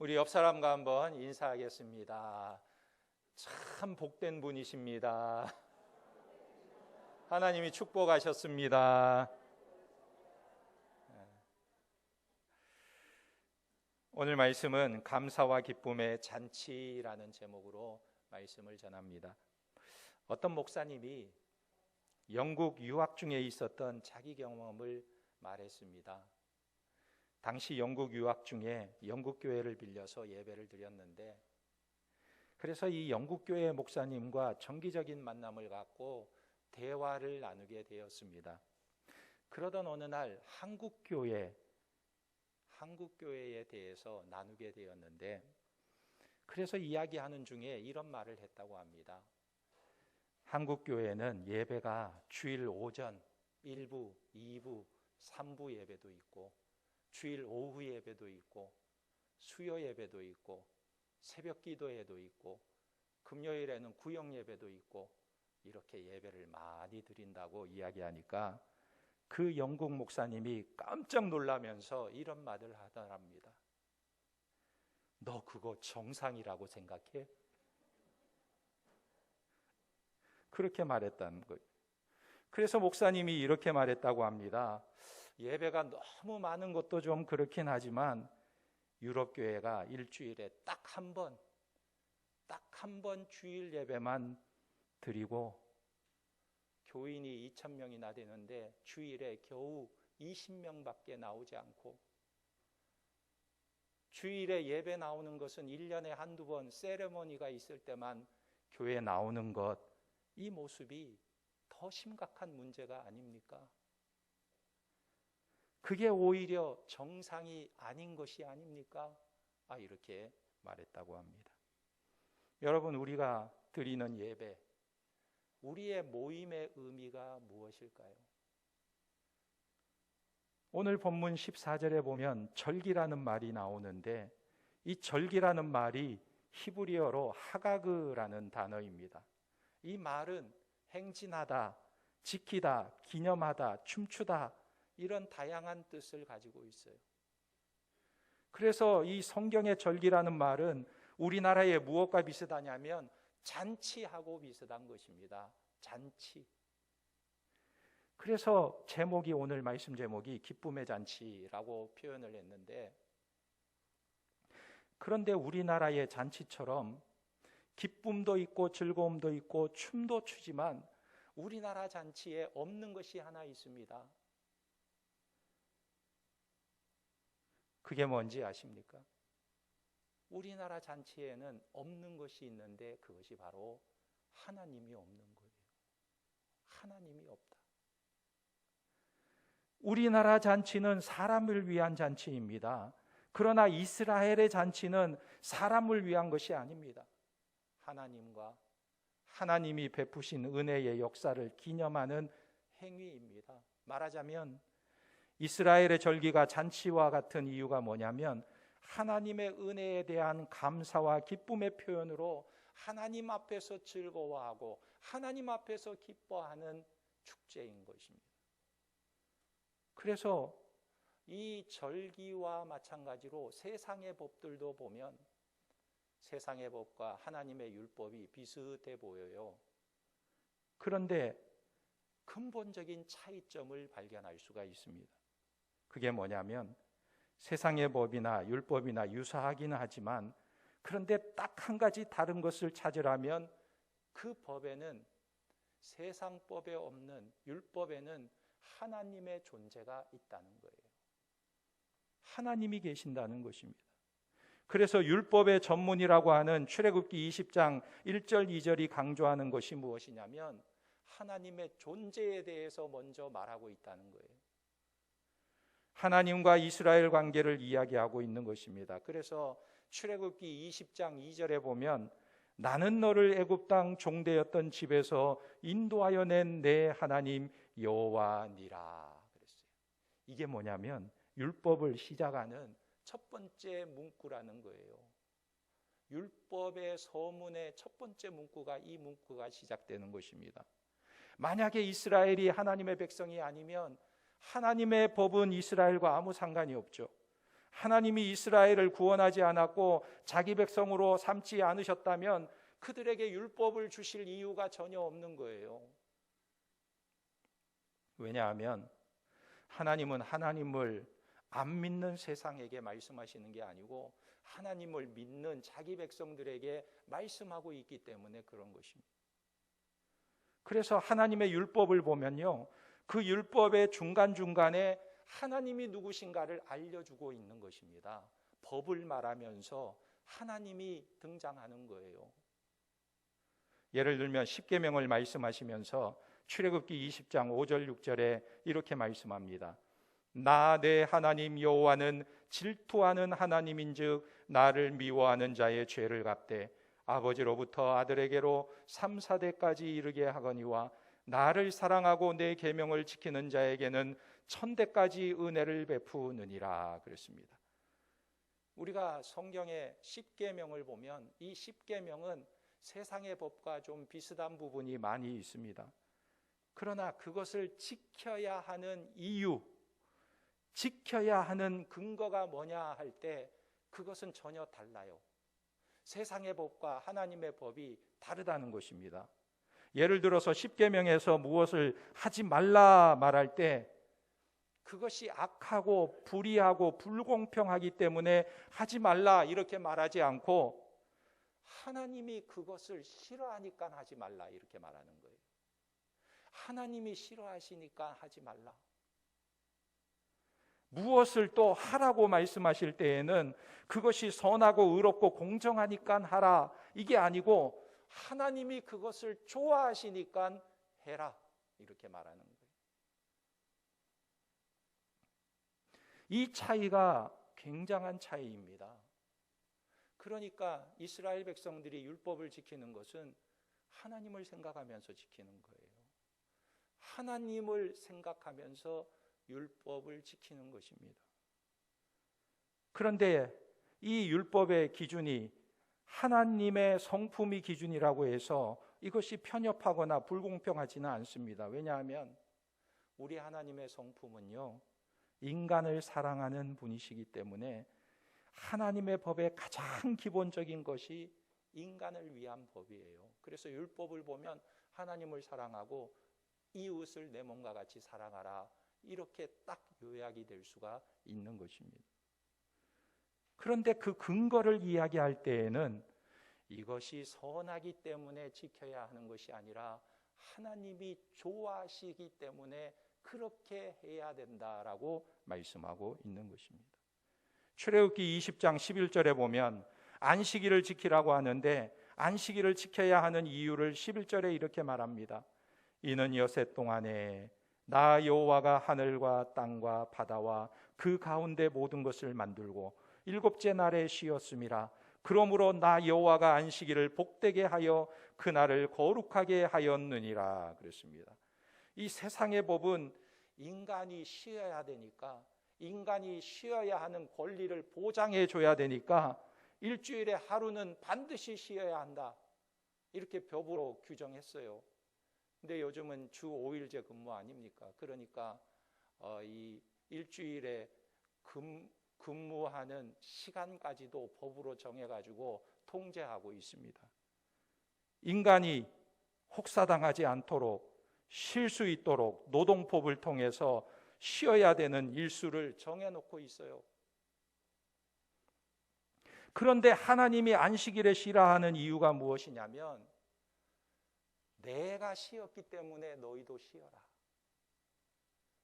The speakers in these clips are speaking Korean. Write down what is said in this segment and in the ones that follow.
우리 옆 사람과 한번 인사하겠습니다. 참 복된 분이십니다. 하나님이 축복하셨습니다. 오늘 말씀은 감사와 기쁨의 잔치라는 제목으로 말씀을 전합니다. 어떤 목사님이 영국 유학 중에 있었던 자기 경험을 말했습니다. 당시 영국 유학 중에 영국 교회를 빌려서 예배를 드렸는데, 그래서 이 영국 교회 목사님과 정기적인 만남을 갖고 대화를 나누게 되었습니다. 그러던 어느 날 한국 교회에 대해서 나누게 되었는데, 그래서 이야기하는 중에 이런 말을 했다고 합니다. 한국 교회는 예배가 주일 오전 1부, 2부, 3부 예배도 있고, 주일 오후 예배도 있고, 수요 예배도 있고, 새벽 기도회도 있고, 금요일에는 구역 예배도 있고, 이렇게 예배를 많이 드린다고 이야기하니까 그 영국 목사님이 깜짝 놀라면서 이런 말을 하더랍니다. 너 그거 정상이라고 생각해? 그렇게 말했다는 거예요. 그래서 목사님이 이렇게 말했다고 합니다. 예배가 너무 많은 것도 좀 그렇긴 하지만 유럽 교회가 일주일에 딱 한 번 주일 예배만 드리고 교인이 2,000명이나 되는데 주일에 겨우 20명밖에 나오지 않고, 주일에 예배 나오는 것은 1년에 한두 번 세레머니가 있을 때만 교회에 나오는 것, 이 모습이 더 심각한 문제가 아닙니까? 그게 오히려 정상이 아닌 것이 아닙니까? 이렇게 말했다고 합니다. 여러분, 우리가 드리는 예배, 우리의 모임의 의미가 무엇일까요? 오늘 본문 14절에 보면 절기라는 말이 나오는데, 이 절기라는 말이 히브리어로 하가그라는 단어입니다. 이 말은 행진하다, 지키다, 기념하다, 춤추다, 이런 다양한 뜻을 가지고 있어요. 그래서 이 성경의 절기라는 말은 우리나라의 무엇과 비슷하냐면 잔치하고 비슷한 것입니다. 잔치. 그래서 제목이, 오늘 말씀 제목이 기쁨의 잔치라고 표현을 했는데, 그런데 우리나라의 잔치처럼 기쁨도 있고 즐거움도 있고 춤도 추지만 우리나라 잔치에 없는 것이 하나 있습니다. 그게 뭔지 아십니까? 우리나라 잔치에는 없는 것이 있는데 그것이 바로 하나님이 없는 거예요. 하나님이 없다. 우리나라 잔치는 사람을 위한 잔치입니다. 그러나 이스라엘의 잔치는 사람을 위한 것이 아닙니다. 하나님과 하나님이 베푸신 은혜의 역사를 기념하는 행위입니다. 말하자면 이스라엘의 절기가 잔치와 같은 이유가 뭐냐면 하나님의 은혜에 대한 감사와 기쁨의 표현으로 하나님 앞에서 즐거워하고 하나님 앞에서 기뻐하는 축제인 것입니다. 그래서 이 절기와 마찬가지로 세상의 법들도 보면 세상의 법과 하나님의 율법이 비슷해 보여요. 그런데 근본적인 차이점을 발견할 수가 있습니다. 그게 뭐냐면 세상의 법이나 율법이나 유사하기는 하지만, 그런데 딱 한 가지 다른 것을 찾으라면 그 법에는, 세상 법에 없는 율법에는 하나님의 존재가 있다는 거예요. 하나님이 계신다는 것입니다. 그래서 율법의 전문이라고 하는 출애굽기 20장 1절 2절이 강조하는 것이 무엇이냐면 하나님의 존재에 대해서 먼저 말하고 있다는 거예요. 하나님과 이스라엘 관계를 이야기하고 있는 것입니다. 그래서 출애굽기 20장 2절에 보면 나는 너를 애굽 땅 종되었던 집에서 인도하여 낸 내 하나님 여호와니라 그랬어요. 이게 뭐냐면 율법을 시작하는 첫 번째 문구라는 거예요. 율법의 서문의 첫 번째 문구가 이 문구가 시작되는 것입니다. 만약에 이스라엘이 하나님의 백성이 아니면 하나님의 법은 이스라엘과 아무 상관이 없죠. 하나님이 이스라엘을 구원하지 않았고 자기 백성으로 삼지 않으셨다면 그들에게 율법을 주실 이유가 전혀 없는 거예요. 왜냐하면 하나님은 하나님을 안 믿는 세상에게 말씀하시는 게 아니고 하나님을 믿는 자기 백성들에게 말씀하고 있기 때문에 그런 것입니다. 그래서 하나님의 율법을 보면요, 그 율법의 중간중간에 하나님이 누구신가를 알려주고 있는 것입니다. 법을 말하면서 하나님이 등장하는 거예요. 예를 들면 십계명을 말씀하시면서 출애굽기 20장 5절 6절에 이렇게 말씀합니다. 나 내 하나님 여호와는 질투하는 하나님인즉 나를 미워하는 자의 죄를 갚되 아버지로부터 아들에게로 3, 4대까지 이르게 하거니와 나를 사랑하고 내 계명을 지키는 자에게는 1000대까지 은혜를 베푸느니라 그랬습니다. 우리가 성경의 십계명을 보면 이 십계명은 세상의 법과 좀 비슷한 부분이 많이 있습니다. 그러나 그것을 지켜야 하는 이유, 지켜야 하는 근거가 뭐냐 할 때 그것은 전혀 달라요. 세상의 법과 하나님의 법이 다르다는 것입니다. 예를 들어서 십계명에서 무엇을 하지 말라 말할 때 그것이 악하고 불의하고 불공평하기 때문에 하지 말라 이렇게 말하지 않고 하나님이 그것을 싫어하니까 하지 말라 이렇게 말하는 거예요. 하나님이 싫어하시니까 하지 말라. 무엇을 또 하라고 말씀하실 때에는 그것이 선하고 의롭고 공정하니까 하라 이게 아니고 하나님이 그것을 좋아하시니까 해라 이렇게 말하는 거예요. 이 차이가 굉장한 차이입니다. 그러니까 이스라엘 백성들이 율법을 지키는 것은 하나님을 생각하면서 지키는 거예요. 하나님을 생각하면서 율법을 지키는 것입니다. 그런데 이 율법의 기준이 하나님의 성품이 기준이라고 해서 이것이 편협하거나 불공평하지는 않습니다. 왜냐하면 우리 하나님의 성품은요, 인간을 사랑하는 분이시기 때문에 하나님의 법의 가장 기본적인 것이 인간을 위한 법이에요. 그래서 율법을 보면 하나님을 사랑하고 이웃을 내 몸과 같이 사랑하라 이렇게 딱 요약이 될 수가 있는 것입니다. 그런데 그 근거를 이야기할 때에는 이것이 선하기 때문에 지켜야 하는 것이 아니라 하나님이 좋아하시기 때문에 그렇게 해야 된다라고 말씀하고 있는 것입니다. 출애굽기 20장 11절에 보면 안식일을 지키라고 하는데 안식일을 지켜야 하는 이유를 11절에 이렇게 말합니다. 이는 여세 동안에 나 여호와가 하늘과 땅과 바다와 그 가운데 모든 것을 만들고 일곱째 날에 쉬었음이라. 그러므로 나 여호와가 안식일을 복되게 하여 그날을 거룩하게 하였느니라 그랬습니다. 이 세상의 법은 인간이 쉬어야 되니까, 인간이 쉬어야 하는 권리를 보장해 줘야 되니까 일주일에 하루는 반드시 쉬어야 한다 이렇게 법으로 규정했어요. 근데 요즘은 주 5일제 근무 아닙니까? 그러니까 이 일주일에 근무하는 시간까지도 법으로 정해가지고 통제하고 있습니다. 인간이 혹사당하지 않도록 쉴 수 있도록 노동법을 통해서 쉬어야 되는 일수를 정해놓고 있어요. 그런데 하나님이 안식일에 쉬라 하는 이유가 무엇이냐면 내가 쉬었기 때문에 너희도 쉬어라.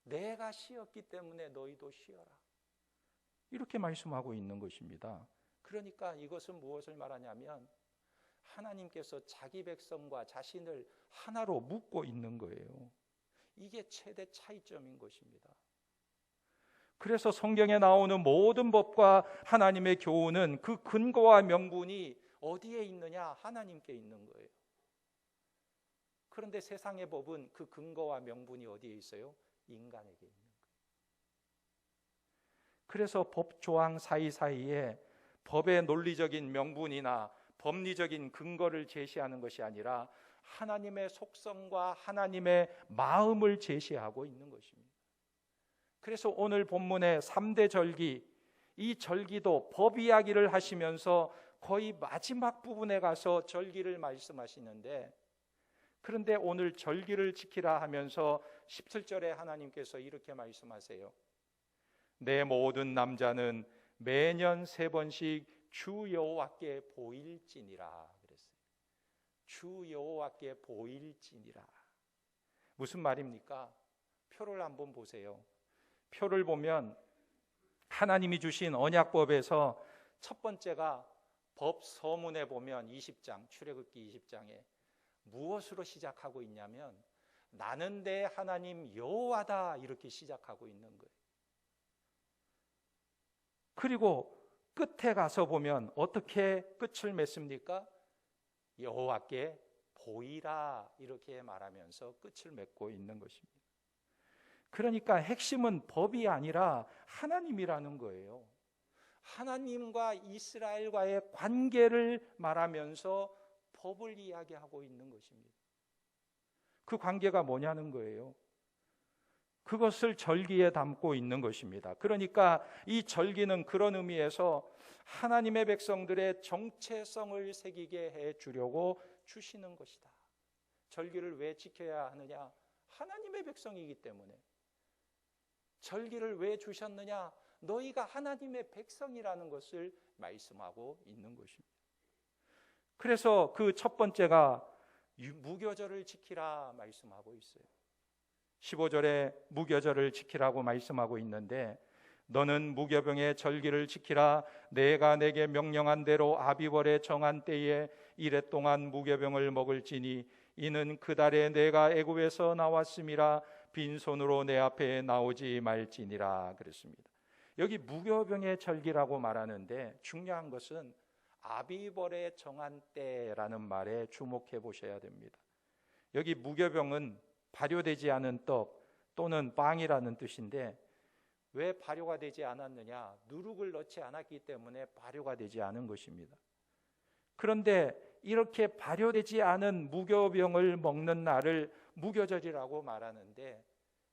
내가 쉬었기 때문에 너희도 쉬어라. 이렇게 말씀하고 있는 것입니다. 그러니까 이것은 무엇을 말하냐면 하나님께서 자기 백성과 자신을 하나로 묶고 있는 거예요. 이게 최대 차이점인 것입니다. 그래서 성경에 나오는 모든 법과 하나님의 교훈은 그 근거와 명분이 어디에 있느냐? 하나님께 있는 거예요. 그런데 세상의 법은 그 근거와 명분이 어디에 있어요? 인간에게 있는 거예요. 그래서 법 조항 사이사이에 법의 논리적인 명분이나 법리적인 근거를 제시하는 것이 아니라 하나님의 속성과 하나님의 마음을 제시하고 있는 것입니다. 그래서 오늘 본문의 3대 절기, 이 절기도 법 이야기를 하시면서 거의 마지막 부분에 가서 절기를 말씀하시는데, 그런데 오늘 절기를 지키라 하면서 17절에 하나님께서 이렇게 말씀하세요. 내 모든 남자는 매년 3번씩 주 여호와께 보일지니라 그랬어요. 주 여호와께 보일지니라. 무슨 말입니까? 표를 한번 보세요. 표를 보면 하나님이 주신 언약법에서 첫 번째가 법 서문에 보면 20장, 출애굽기 20장에 무엇으로 시작하고 있냐면 나는 내 하나님 여호와다 이렇게 시작하고 있는 거예요. 그리고 끝에 가서 보면 어떻게 끝을 맺습니까? 여호와께 보이라 이렇게 말하면서 끝을 맺고 있는 것입니다. 그러니까 핵심은 법이 아니라 하나님이라는 거예요. 하나님과 이스라엘과의 관계를 말하면서 법을 이야기하고 있는 것입니다. 그 관계가 뭐냐는 거예요. 그것을 절기에 담고 있는 것입니다. 그러니까 이 절기는 그런 의미에서 하나님의 백성들의 정체성을 새기게 해 주려고 주시는 것이다. 절기를 왜 지켜야 하느냐? 하나님의 백성이기 때문에. 절기를 왜 주셨느냐? 너희가 하나님의 백성이라는 것을 말씀하고 있는 것입니다. 그래서 그 첫 번째가 무교절을 지키라 말씀하고 있어요. 15절에 무교절을 지키라고 말씀하고 있는데, 너는 무교병의 절기를 지키라. 내가 내게 명령한 대로 아비벌에 정한 때에 이래 동안 무교병을 먹을지니 이는 그 달에 내가 애굽에서 나왔음이라. 빈손으로 내 앞에 나오지 말지니라 그랬습니다. 여기 무교병의 절기라고 말하는데 중요한 것은 아비벌에 정한 때라는 말에 주목해 보셔야 됩니다. 여기 무교병은 발효되지 않은 떡 또는 빵이라는 뜻인데, 왜 발효가 되지 않았느냐? 누룩을 넣지 않았기 때문에 발효가 되지 않은 것입니다. 그런데 이렇게 발효되지 않은 무교병을 먹는 날을 무교절이라고 말하는데,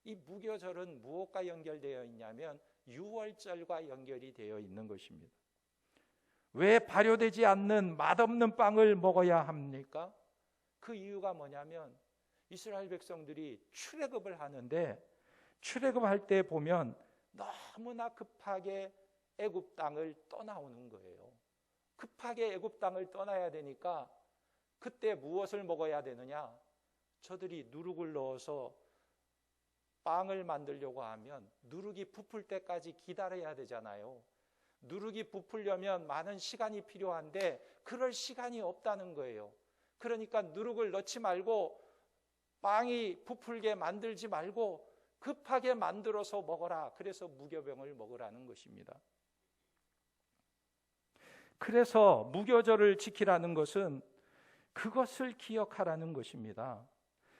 이 무교절은 무엇과 연결되어 있냐면 유월절과 연결이 되어 있는 것입니다. 왜 발효되지 않는 맛없는 빵을 먹어야 합니까? 그 이유가 뭐냐면 이스라엘 백성들이 출애굽을 하는데, 출애굽할 때 보면 너무나 급하게 애굽 땅을 떠나오는 거예요. 급하게 애굽 땅을 떠나야 되니까 그때 무엇을 먹어야 되느냐? 저들이 누룩을 넣어서 빵을 만들려고 하면 누룩이 부풀 때까지 기다려야 되잖아요. 누룩이 부풀려면 많은 시간이 필요한데 그럴 시간이 없다는 거예요. 그러니까 누룩을 넣지 말고 빵이 부풀게 만들지 말고 급하게 만들어서 먹어라. 그래서 무교병을 먹으라는 것입니다. 그래서 무교절을 지키라는 것은 그것을 기억하라는 것입니다.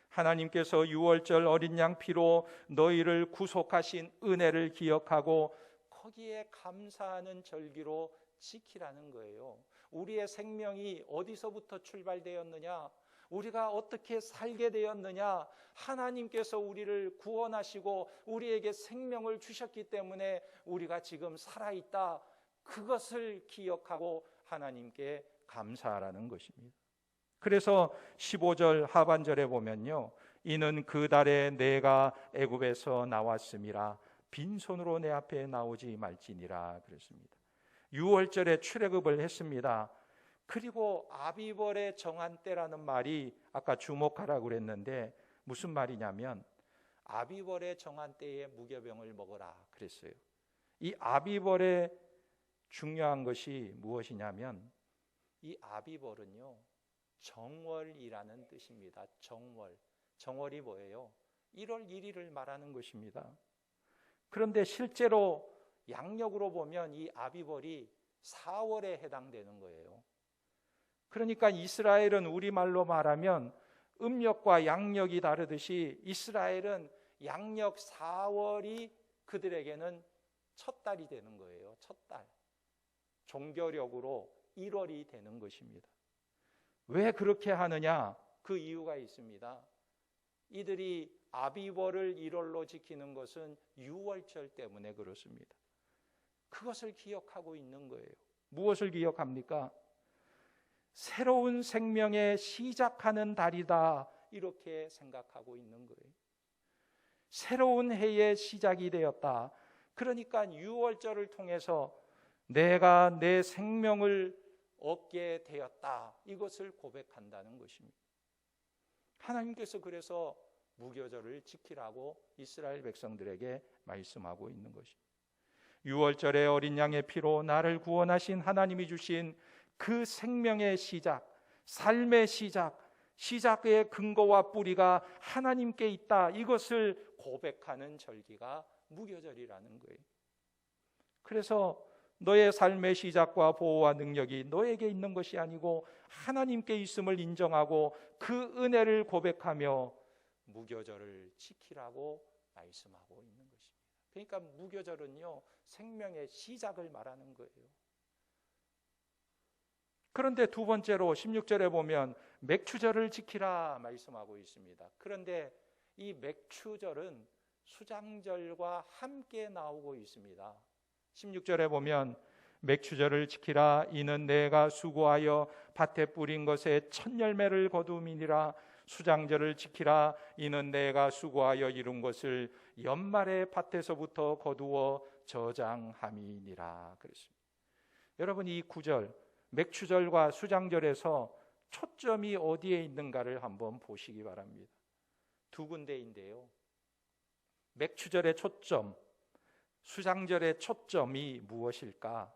하나님께서 유월절 어린 양 피로 너희를 구속하신 은혜를 기억하고 거기에 감사하는 절기로 지키라는 거예요. 우리의 생명이 어디서부터 출발되었느냐? 우리가 어떻게 살게 되었느냐? 하나님께서 우리를 구원하시고 우리에게 생명을 주셨기 때문에 우리가 지금 살아있다. 그것을 기억하고 하나님께 감사하라는 것입니다. 그래서 15절 하반절에 보면요, 이는 그 달에 내가 애굽에서 나왔음이라. 빈손으로 내 앞에 나오지 말지니라 그랬습니다. 6월절에 출애굽을 했습니다. 그리고 아비벌에 정한 때라는 말이 아까 주목하라고 그랬는데 무슨 말이냐면 아비벌에 정한 때에 무교병을 먹어라 그랬어요. 이 아비벌의 중요한 것이 무엇이냐면 이 아비벌은요, 정월이라는 뜻입니다. 정월. 정월이 뭐예요? 1월 1일을 말하는 것입니다. 그런데 실제로 양력으로 보면 이 아비벌이 4월에 해당되는 거예요. 그러니까 이스라엘은 우리말로 말하면 음력과 양력이 다르듯이 이스라엘은 양력 4월이 그들에게는 첫 달이 되는 거예요. 첫 달. 종교력으로 1월이 되는 것입니다. 왜 그렇게 하느냐? 그 이유가 있습니다. 이들이 아비벌을 1월로 지키는 것은 유월절 때문에 그렇습니다. 그것을 기억하고 있는 거예요. 무엇을 기억합니까? 새로운 생명의 시작하는 달이다, 이렇게 생각하고 있는 거예요. 새로운 해의 시작이 되었다. 그러니까 유월절을 통해서 내가 내 생명을 얻게 되었다, 이것을 고백한다는 것입니다. 하나님께서 그래서 무교절을 지키라고 이스라엘 백성들에게 말씀하고 있는 것입니다. 유월절의 어린 양의 피로 나를 구원하신 하나님이 주신 그 생명의 시작, 삶의 시작의 근거와 뿌리가 하나님께 있다, 이것을 고백하는 절기가 무교절이라는 거예요. 그래서 너의 삶의 시작과 보호와 능력이 너에게 있는 것이 아니고 하나님께 있음을 인정하고 그 은혜를 고백하며 무교절을 지키라고 말씀하고 있는 것입니다. 그러니까 무교절은요, 생명의 시작을 말하는 거예요. 그런데 두 번째로 16절에 보면 맥추절을 지키라 말씀하고 있습니다. 그런데 이 맥추절은 수장절과 함께 나오고 있습니다. 16절에 보면 맥추절을 지키라, 이는 내가 수고하여 밭에 뿌린 것에 첫 열매를 거두미니라. 수장절을 지키라, 이는 내가 수고하여 이룬 것을 연말에 밭에서부터 거두어 저장함이니라 그랬습니다. 여러분, 이 구절 맥추절과 수장절에서 초점이 어디에 있는가를 한번 보시기 바랍니다. 두 군데인데요, 맥추절의 초점, 수장절의 초점이 무엇일까?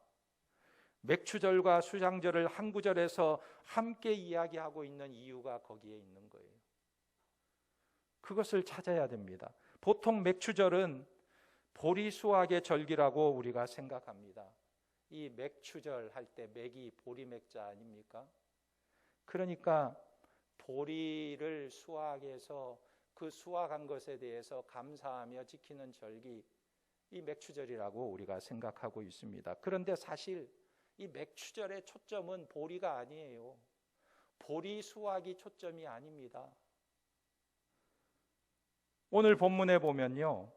맥추절과 수장절을 한 구절에서 함께 이야기하고 있는 이유가 거기에 있는 거예요. 그것을 찾아야 됩니다. 보통 맥추절은 보리 수확의 절기라고 우리가 생각합니다. 이 맥추절 할 때 맥이 보리 맥자 아닙니까? 그러니까 보리를 수확해서 그 수확한 것에 대해서 감사하며 지키는 절기, 이 맥추절이라고 우리가 생각하고 있습니다. 그런데 사실 이 맥추절의 초점은 보리가 아니에요. 보리 수확이 초점이 아닙니다. 오늘 본문에 보면요,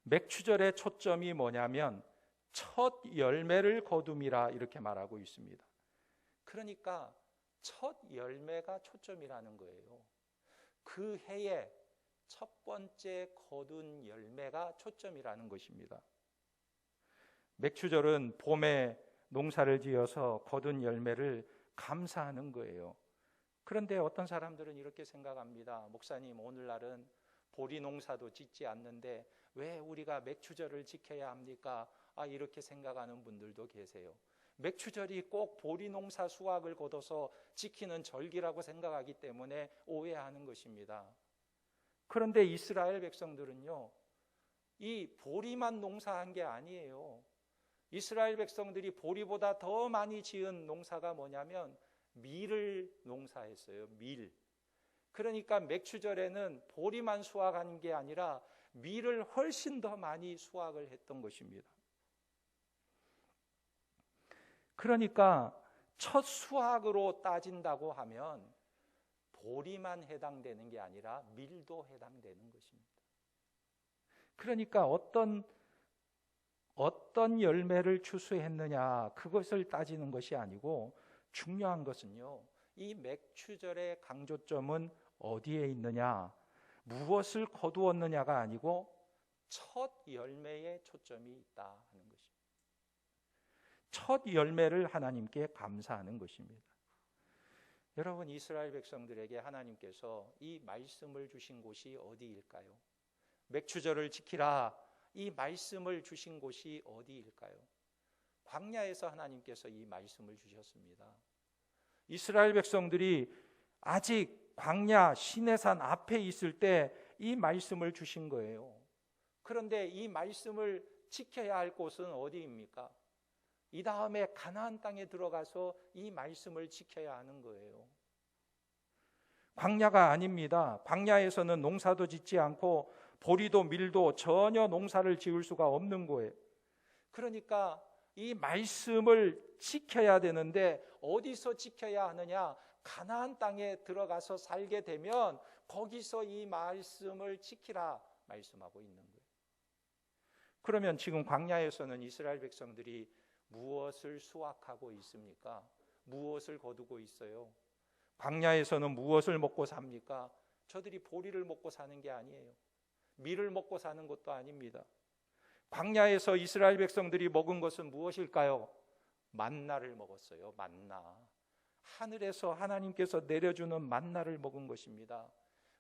맥추절의 초점이 뭐냐면 첫 열매를 거둠이라 이렇게 말하고 있습니다. 그러니까 첫 열매가 초점이라는 거예요. 그 해에 첫 번째 거둔 열매가 초점이라는 것입니다. 맥추절은 봄에 농사를 지어서 거둔 열매를 감사하는 거예요. 그런데 어떤 사람들은 이렇게 생각합니다. 목사님, 오늘날은 보리 농사도 짓지 않는데 왜 우리가 맥추절을 지켜야 합니까? 이렇게 생각하는 분들도 계세요. 맥추절이 꼭 보리 농사 수확을 거둬서 지키는 절기라고 생각하기 때문에 오해하는 것입니다. 그런데 이스라엘 백성들은요, 이 보리만 농사한 게 아니에요. 이스라엘 백성들이 보리보다 더 많이 지은 농사가 뭐냐면 밀을 농사했어요. 밀. 그러니까 맥추절에는 보리만 수확한 게 아니라 밀을 훨씬 더 많이 수확을 했던 것입니다. 그러니까 첫 수확으로 따진다고 하면 보리만 해당되는 게 아니라 밀도 해당되는 것입니다. 그러니까 어떤 열매를 추수했느냐, 그것을 따지는 것이 아니고 중요한 것은요, 이 맥추절의 강조점은 어디에 있느냐, 무엇을 거두었느냐가 아니고 첫 열매에 초점이 있다 하는 것입니다. 첫 열매를 하나님께 감사하는 것입니다. 여러분, 이스라엘 백성들에게 하나님께서 이 말씀을 주신 곳이 어디일까요? 맥추절을 지키라, 이 말씀을 주신 곳이 어디일까요? 광야에서 하나님께서 이 말씀을 주셨습니다. 이스라엘 백성들이 아직 광야 시내산 앞에 있을 때 이 말씀을 주신 거예요. 그런데 이 말씀을 지켜야 할 곳은 어디입니까? 이 다음에 가나안 땅에 들어가서 이 말씀을 지켜야 하는 거예요. 광야가 아닙니다. 광야에서는 농사도 짓지 않고 보리도 밀도 전혀 농사를 지을 수가 없는 거예요. 그러니까 이 말씀을 지켜야 되는데 어디서 지켜야 하느냐? 가나안 땅에 들어가서 살게 되면 거기서 이 말씀을 지키라 말씀하고 있는 거예요. 그러면 지금 광야에서는 이스라엘 백성들이 무엇을 수확하고 있습니까? 무엇을 거두고 있어요? 광야에서는 무엇을 먹고 삽니까? 저들이 보리를 먹고 사는 게 아니에요. 밀을 먹고 사는 것도 아닙니다. 광야에서 이스라엘 백성들이 먹은 것은 무엇일까요? 만나를 먹었어요. 만나. 하늘에서 하나님께서 내려주는 만나를 먹은 것입니다.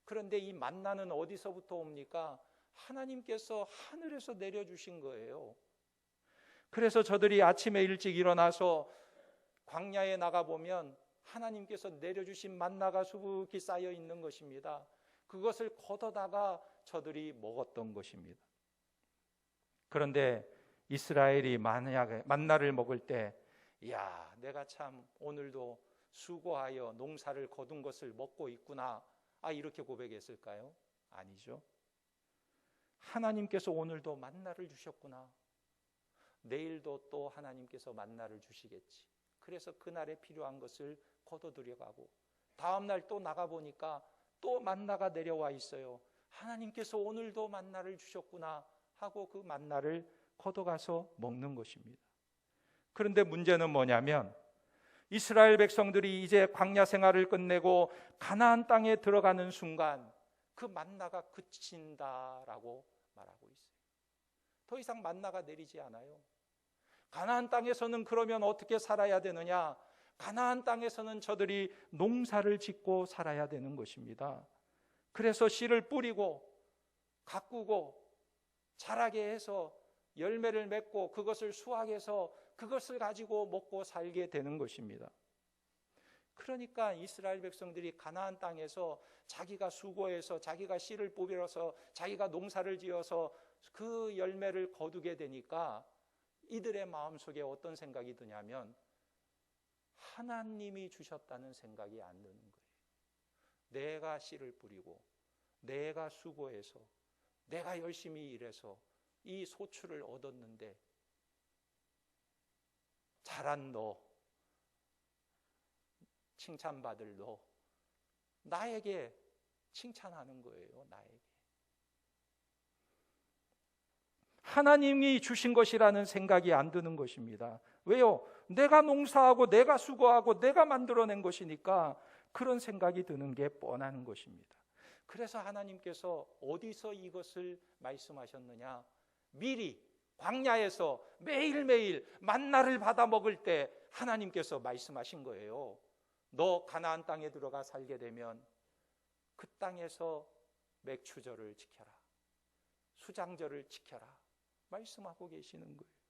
그런데 이 만나는 어디서부터 옵니까? 하나님께서 하늘에서 내려주신 거예요. 그래서 저들이 아침에 일찍 일어나서 광야에 나가보면 하나님께서 내려주신 만나가 수북히 쌓여 있는 것입니다. 그것을 걷어다가 저들이 먹었던 것입니다. 그런데 이스라엘이 만약에 만나를 먹을 때, 야, 내가 참 오늘도 수고하여 농사를 거둔 것을 먹고 있구나, 이렇게 고백했을까요? 아니죠. 하나님께서 오늘도 만나를 주셨구나, 내일도 또 하나님께서 만나를 주시겠지. 그래서 그날에 필요한 것을 거둬들여가고, 다음 날 또 나가보니까 또 만나가 내려와 있어요. 하나님께서 오늘도 만나를 주셨구나 하고 그 만나를 걷어가서 먹는 것입니다. 그런데 문제는 뭐냐면, 이스라엘 백성들이 이제 광야 생활을 끝내고 가나안 땅에 들어가는 순간 그 만나가 그친다라고 말하고 있어요. 더 이상 만나가 내리지 않아요. 가나안 땅에서는 그러면 어떻게 살아야 되느냐? 가나안 땅에서는 저들이 농사를 짓고 살아야 되는 것입니다. 그래서 씨를 뿌리고 가꾸고 자라게 해서 열매를 맺고 그것을 수확해서 그것을 가지고 먹고 살게 되는 것입니다. 그러니까 이스라엘 백성들이 가나안 땅에서 자기가 수고해서 자기가 씨를 뿌려서 자기가 농사를 지어서 그 열매를 거두게 되니까 이들의 마음속에 어떤 생각이 드냐면 하나님이 주셨다는 생각이 안 드는 거예요. 내가 씨를 뿌리고 내가 수고해서 내가 열심히 일해서 이 소출을 얻었는데 잘한 너, 칭찬받을 너, 나에게 칭찬하는 거예요. 나에게. 하나님이 주신 것이라는 생각이 안 드는 것입니다. 왜요? 내가 농사하고 내가 수고하고 내가 만들어낸 것이니까 그런 생각이 드는 게 뻔한 것입니다. 그래서 하나님께서 어디서 이것을 말씀하셨느냐? 미리 광야에서 매일매일 만나를 받아 먹을 때 하나님께서 말씀하신 거예요. 너 가나안 땅에 들어가 살게 되면 그 땅에서 맥추절을 지켜라, 수장절을 지켜라 말씀하고 계시는 거예요.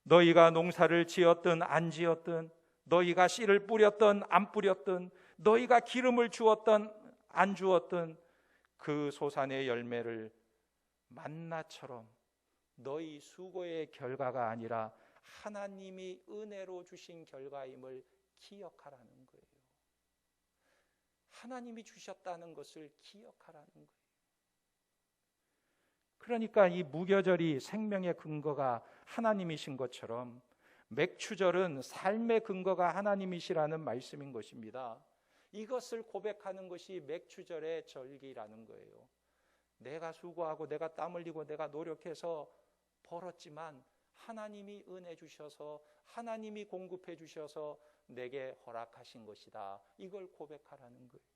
너희가 농사를 지었든 안 지었든, 너희가 씨를 뿌렸든 안 뿌렸든, 너희가 기름을 주었든 안 주었든 그 소산의 열매를 만나처럼 너희 수고의 결과가 아니라 하나님이 은혜로 주신 결과임을 기억하라는 거예요. 하나님이 주셨다는 것을 기억하라는 거예요. 그러니까 이 무교절이 생명의 근거가 하나님이신 것처럼 맥추절은 삶의 근거가 하나님이시라는 말씀인 것입니다. 이것을 고백하는 것이 맥추절의 절기라는 거예요. 내가 수고하고 내가 땀 흘리고 내가 노력해서 벌었지만 하나님이 은혜 주셔서 하나님이 공급해 주셔서 내게 허락하신 것이다. 이걸 고백하라는 거예요.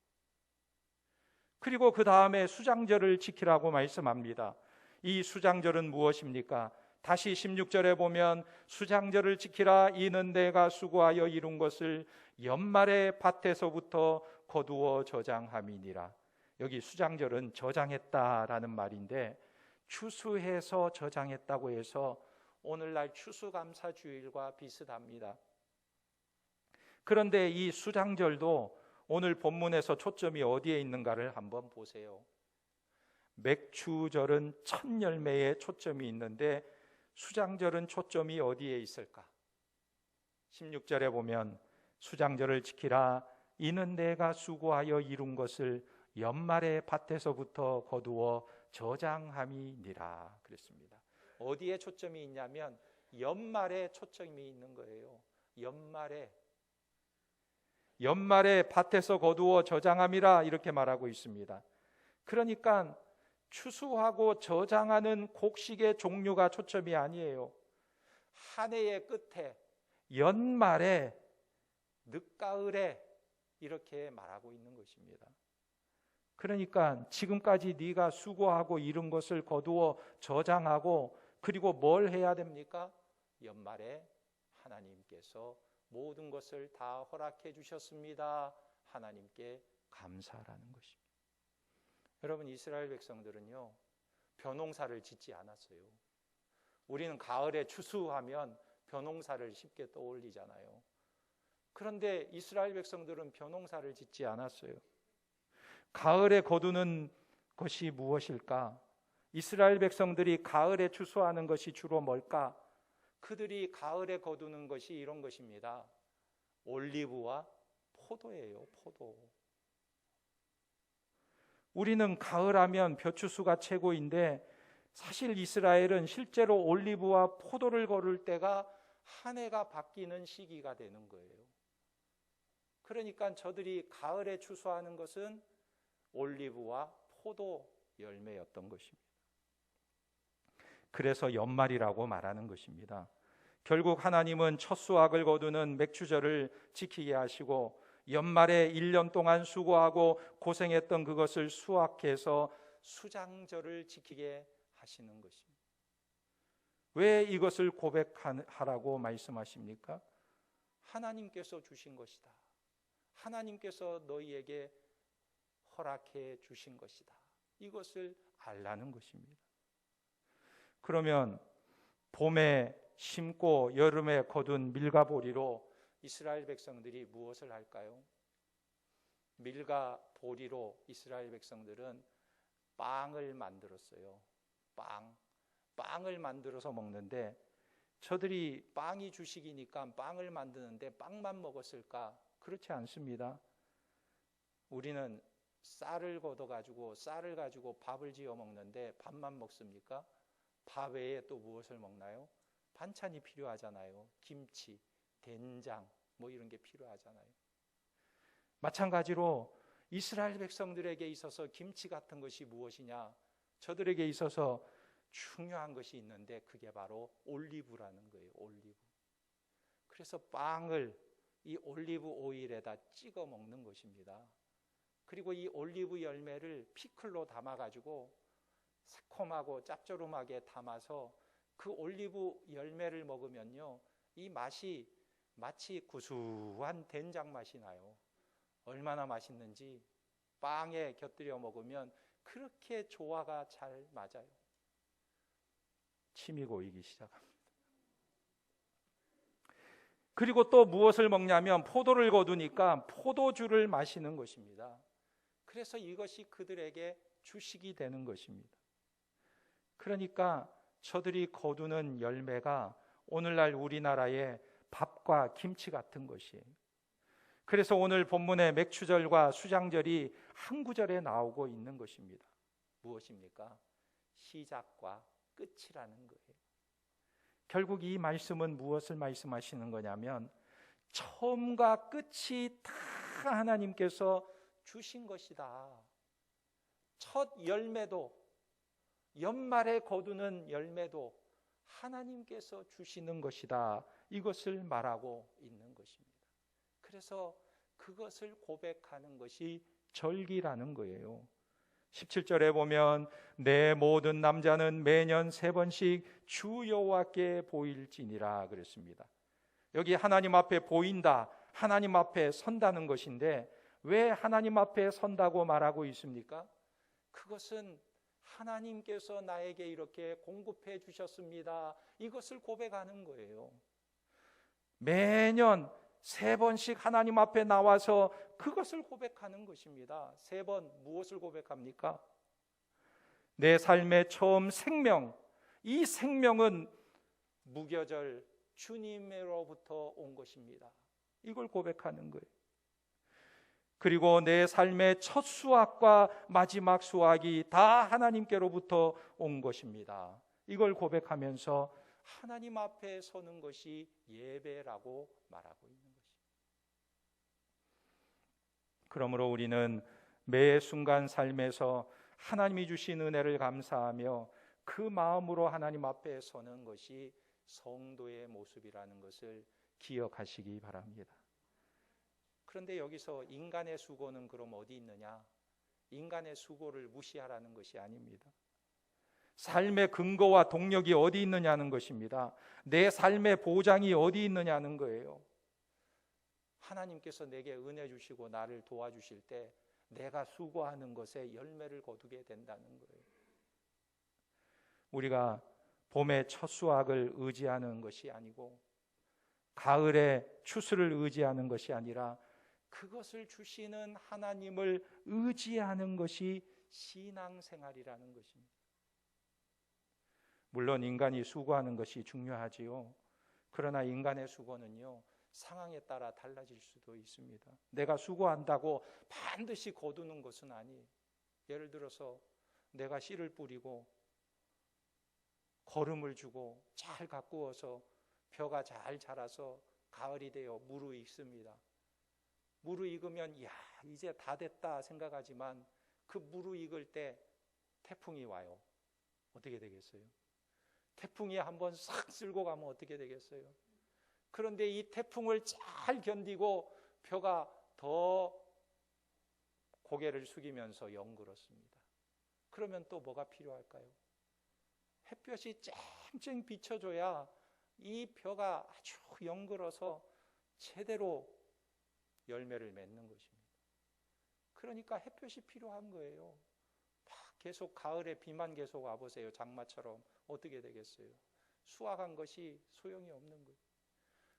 그리고 그 다음에 수장절을 지키라고 말씀합니다. 이 수장절은 무엇입니까? 다시 16절에 보면 수장절을 지키라. 이는 내가 수고하여 이룬 것을 연말의 밭에서부터 거두어 저장함이니라. 여기 수장절은 저장했다라는 말인데 추수해서 저장했다고 해서 오늘날 추수감사주일과 비슷합니다. 그런데 이 수장절도 오늘 본문에서 초점이 어디에 있는가를 한번 보세요. 맥추절은 첫 열매에 초점이 있는데 수장절은 초점이 어디에 있을까? 16절에 보면 수장절을 지키라. 이는 내가 수고하여 이룬 것을 연말의 밭에서부터 거두어 저장함이니라 그랬습니다. 어디에 초점이 있냐면 연말에 초점이 있는 거예요. 연말에 밭에서 거두어 저장함이라 이렇게 말하고 있습니다. 그러니까 추수하고 저장하는 곡식의 종류가 초점이 아니에요. 한 해의 끝에, 연말에, 늦가을에 이렇게 말하고 있는 것입니다. 그러니까 지금까지 네가 수고하고 이룬 것을 거두어 저장하고, 그리고 뭘 해야 됩니까? 연말에 하나님께서 모든 것을 다 허락해 주셨습니다. 하나님께 감사라는 것입니다. 여러분, 이스라엘 백성들은요, 벼농사를 짓지 않았어요. 우리는 가을에 추수하면 벼농사를 쉽게 떠올리잖아요. 그런데 이스라엘 백성들은 벼농사를 짓지 않았어요. 가을에 거두는 것이 무엇일까? 이스라엘 백성들이 가을에 추수하는 것이 주로 뭘까? 그들이 가을에 거두는 것이 이런 것입니다. 올리브와 포도예요. 포도. 우리는 가을하면 벼추수가 최고인데, 사실 이스라엘은 실제로 올리브와 포도를 거둘 때가 한 해가 바뀌는 시기가 되는 거예요. 그러니까 저들이 가을에 추수하는 것은 올리브와 포도 열매였던 것입니다. 그래서 연말이라고 말하는 것입니다. 결국 하나님은 첫 수확을 거두는 맥추절을 지키게 하시고, 연말에 1년 동안 수고하고 고생했던 그것을 수확해서 수장절을 지키게 하시는 것입니다. 왜 이것을 고백하라고 말씀하십니까? 하나님께서 주신 것이다. 하나님께서 너희에게 허락해 주신 것이다. 이것을 알라는 것입니다. 그러면 봄에 심고 여름에 거둔 밀과 보리로 이스라엘 백성들이 무엇을 할까요? 밀과 보리로 이스라엘 백성들은 빵을 만들었어요. 빵을 만들어서 먹는데, 저들이 빵이 주식이니까 빵을 만드는데 빵만 먹었을까? 그렇지 않습니다. 우리는 쌀을 가지고 밥을 지어 먹는데 밥만 먹습니까? 밥 외에 또 무엇을 먹나요? 반찬이 필요하잖아요. 김치, 된장 뭐 이런 게 필요하잖아요. 마찬가지로 이스라엘 백성들에게 있어서 김치 같은 것이 무엇이냐? 저들에게 있어서 중요한 것이 있는데 그게 바로 올리브라는 거예요. 올리브. 그래서 빵을 이 올리브 오일에다 찍어 먹는 것입니다. 그리고 이 올리브 열매를 피클로 담아가지고 새콤하고 짭조름하게 담아서 그 올리브 열매를 먹으면요, 이 맛이 마치 구수한 된장 맛이 나요. 얼마나 맛있는지 빵에 곁들여 먹으면 그렇게 조화가 잘 맞아요. 침이 고이기 시작합니다. 그리고 또 무엇을 먹냐면 포도를 거두니까 포도주를 마시는 것입니다. 그래서 이것이 그들에게 주식이 되는 것입니다. 그러니까 저들이 거두는 열매가 오늘날 우리나라의 밥과 김치 같은 것이에요. 그래서 오늘 본문의 맥추절과 수장절이 한 구절에 나오고 있는 것입니다. 무엇입니까? 시작과 끝이라는 거예요. 결국 이 말씀은 무엇을 말씀하시는 거냐면, 처음과 끝이 다 하나님께서 주신 것이다. 첫 열매도, 연말에 거두는 열매도 하나님께서 주시는 것이다. 이것을 말하고 있는 것입니다. 그래서 그것을 고백하는 것이 절기라는 거예요. 17절에 보면 내 모든 남자는 매년 3번씩 주 여호와께 보일지니라 그랬습니다. 여기 하나님 앞에 보인다, 하나님 앞에 선다는 것인데, 왜 하나님 앞에 선다고 말하고 있습니까? 그것은 하나님께서 나에게 이렇게 공급해 주셨습니다. 이것을 고백하는 거예요. 매년 3번씩 하나님 앞에 나와서 그것을 고백하는 것입니다. 3번 무엇을 고백합니까? 내 삶의 처음 생명, 이 생명은 무교절 주님으로부터 온 것입니다. 이걸 고백하는 거예요. 그리고 내 삶의 첫 수확과 마지막 수확이 다 하나님께로부터 온 것입니다. 이걸 고백하면서 하나님 앞에 서는 것이 예배라고 말하고 있는 것입니다. 그러므로 우리는 매 순간 삶에서 하나님이 주신 은혜를 감사하며 그 마음으로 하나님 앞에 서는 것이 성도의 모습이라는 것을 기억하시기 바랍니다. 그런데 여기서 인간의 수고는 그럼 어디 있느냐? 인간의 수고를 무시하라는 것이 아닙니다. 삶의 근거와 동력이 어디 있느냐는 것입니다. 내 삶의 보장이 어디 있느냐는 거예요. 하나님께서 내게 은혜 주시고 나를 도와주실 때 내가 수고하는 것에 열매를 거두게 된다는 거예요. 우리가 봄의 첫 수확을 의지하는 것이 아니고 가을의 추수를 의지하는 것이 아니라 그것을 주시는 하나님을 의지하는 것이 신앙생활이라는 것입니다. 물론 인간이 수고하는 것이 중요하지요. 그러나 인간의 수고는요, 상황에 따라 달라질 수도 있습니다. 내가 수고한다고 반드시 거두는 것은 아니에요. 예를 들어서 내가 씨를 뿌리고 거름을 주고 잘 가꾸어서 벼가 잘 자라서 가을이 되어 무르익습니다. 무르익으면 야, 이제 다 됐다 생각하지만 그 무르익을 때 태풍이 와요. 어떻게 되겠어요? 태풍이 한번 싹 쓸고 가면 어떻게 되겠어요? 그런데 이 태풍을 잘 견디고 벼가 더 고개를 숙이면서 영그럽습니다. 그러면 또 뭐가 필요할까요? 햇볕이 쨍쨍 비춰줘야 이 벼가 아주 영글어서 제대로 열매를 맺는 것입니다. 그러니까 햇볕이 필요한 거예요. 계속 가을에 비만 계속 와보세요. 장마처럼 어떻게 되겠어요? 수확한 것이 소용이 없는 거예요.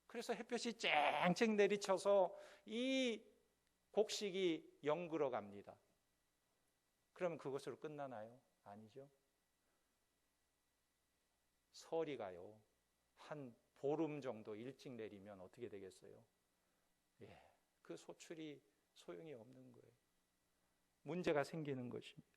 그래서 햇볕이 쨍쨍 내리쳐서 이 곡식이 영글어 갑니다. 그러면 그것으로 끝나나요? 아니죠. 설이 가요. 한 보름 정도 일찍 내리면 어떻게 되겠어요? 예, 그 소출이 소용이 없는 거예요. 문제가 생기는 것입니다.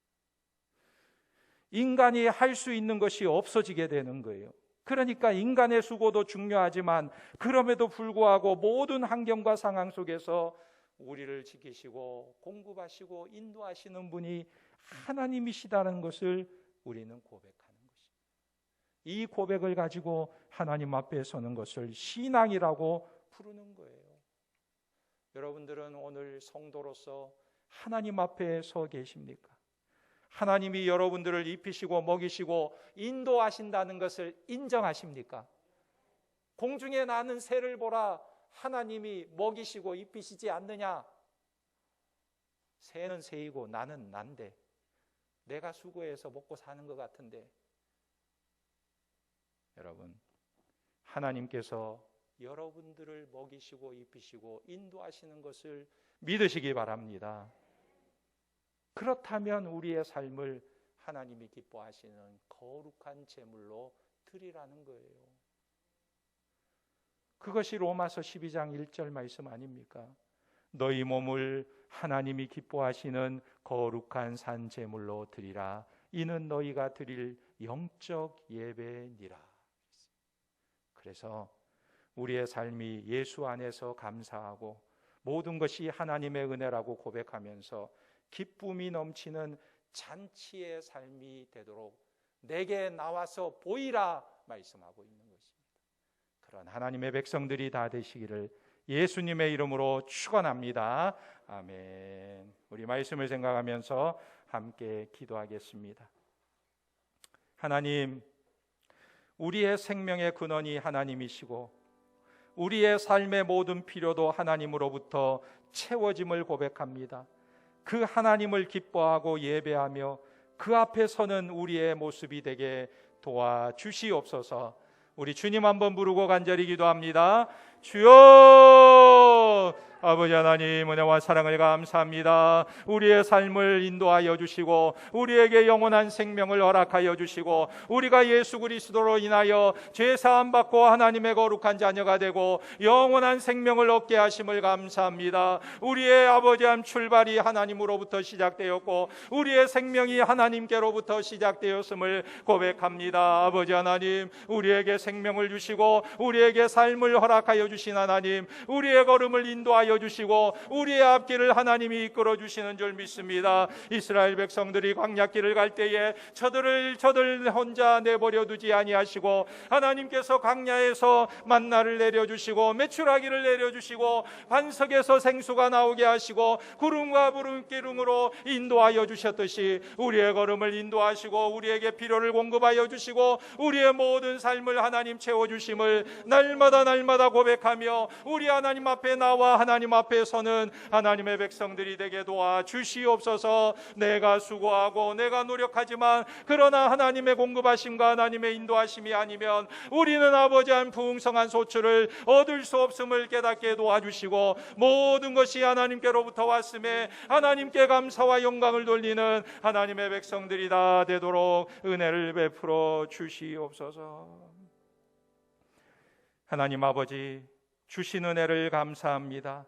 인간이 할 수 있는 것이 없어지게 되는 거예요. 그러니까 인간의 수고도 중요하지만 그럼에도 불구하고 모든 환경과 상황 속에서 우리를 지키시고 공급하시고 인도하시는 분이 하나님이시다는 것을 우리는 고백하는 것입니다. 이 고백을 가지고 하나님 앞에 서는 것을 신앙이라고 부르는 거예요. 여러분들은 오늘 성도로서 하나님 앞에 서 계십니까? 하나님이 여러분들을 입히시고 먹이시고 인도하신다는 것을 인정하십니까? 공중에 나는 새를 보라, 하나님이 먹이시고 입히시지 않느냐? 새는 새이고 나는 난데 내가 수고해서 먹고 사는 것 같은데, 여러분, 하나님께서 여러분들을 먹이시고 입히시고 인도하시는 것을 믿으시기 바랍니다. 그렇다면 우리의 삶을 하나님이 기뻐하시는 거룩한 제물로 드리라는 거예요. 그것이 로마서 12장 1절 말씀 아닙니까? 너희 몸을 하나님이 기뻐하시는 거룩한 산 제물로 드리라. 이는 너희가 드릴 영적 예배니라. 그래서 우리의 삶이 예수 안에서 감사하고 모든 것이 하나님의 은혜라고 고백하면서 기쁨이 넘치는 잔치의 삶이 되도록 내게 나와서 보이라 말씀하고 있는 것입니다. 그런 하나님의 백성들이 다 되시기를 예수님의 이름으로 축원합니다. 아멘. 우리 말씀을 생각하면서 함께 기도하겠습니다. 하나님, 우리의 생명의 근원이 하나님이시고 우리의 삶의 모든 필요도 하나님으로부터 채워짐을 고백합니다. 그 하나님을 기뻐하고 예배하며 그 앞에 서는 우리의 모습이 되게 도와주시옵소서. 우리 주님 한번 부르고 간절히 기도합니다. 주여, 아버지 하나님, 은혜와 사랑을 감사합니다. 우리의 삶을 인도하여 주시고 우리에게 영원한 생명을 허락하여 주시고 우리가 예수 그리스도로 인하여 죄사함 받고 하나님의 거룩한 자녀가 되고 영원한 생명을 얻게 하심을 감사합니다. 우리의 아버지함 출발이 하나님으로부터 시작되었고 우리의 생명이 하나님께로부터 시작되었음을 고백합니다. 아버지 하나님, 우리에게 생명을 주시고 우리에게 삶을 허락하여 주신 하나님, 우리의 걸음을 인도하여 인도하여 주시고 우리의 앞길을 하나님이 이끌어 주시는 줄 믿습니다. 이스라엘 백성들이 광야길을 갈 때에 저들을 혼자 내버려 두지 아니하시고 하나님께서 광야에서 만나를 내려주시고 메추라기를 내려주시고 반석에서 생수가 나오게 하시고 구름과 기름으로 인도하여 주셨듯이 우리의 걸음을 인도하시고 우리에게 필요를 공급하여 주시고 우리의 모든 삶을 하나님 채워주심을 날마다 고백하며 우리 하나님 앞에 나와 하나님 앞에 서는 하나님의 백성들이 되게 도와주시옵소서. 내가 수고하고 내가 노력하지만 그러나 하나님의 공급하심과 하나님의 인도하심이 아니면 우리는 아버지 한 풍성한 소출을 얻을 수 없음을 깨닫게 도와주시고 모든 것이 하나님께로부터 왔음에 하나님께 감사와 영광을 돌리는 하나님의 백성들이 다 되도록 은혜를 베풀어 주시옵소서. 하나님 아버지, 주신 은혜를 감사합니다.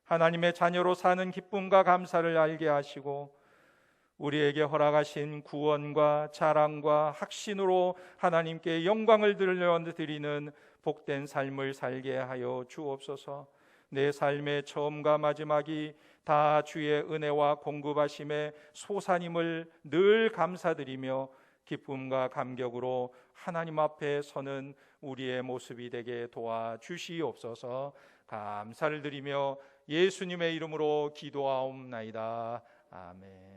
하나님의 자녀로 사는 기쁨과 감사를 알게 하시고 우리에게 허락하신 구원과 자랑과 확신으로 하나님께 영광을 드리는 복된 삶을 살게 하여 주옵소서. 내 삶의 처음과 마지막이 다 주의 은혜와 공급하심의 소산임을 늘 감사드리며 기쁨과 감격으로 하나님 앞에 서는 우리의 모습이 되게 도와주시옵소서. 감사를 드리며 예수님의 이름으로 기도하옵나이다. 아멘.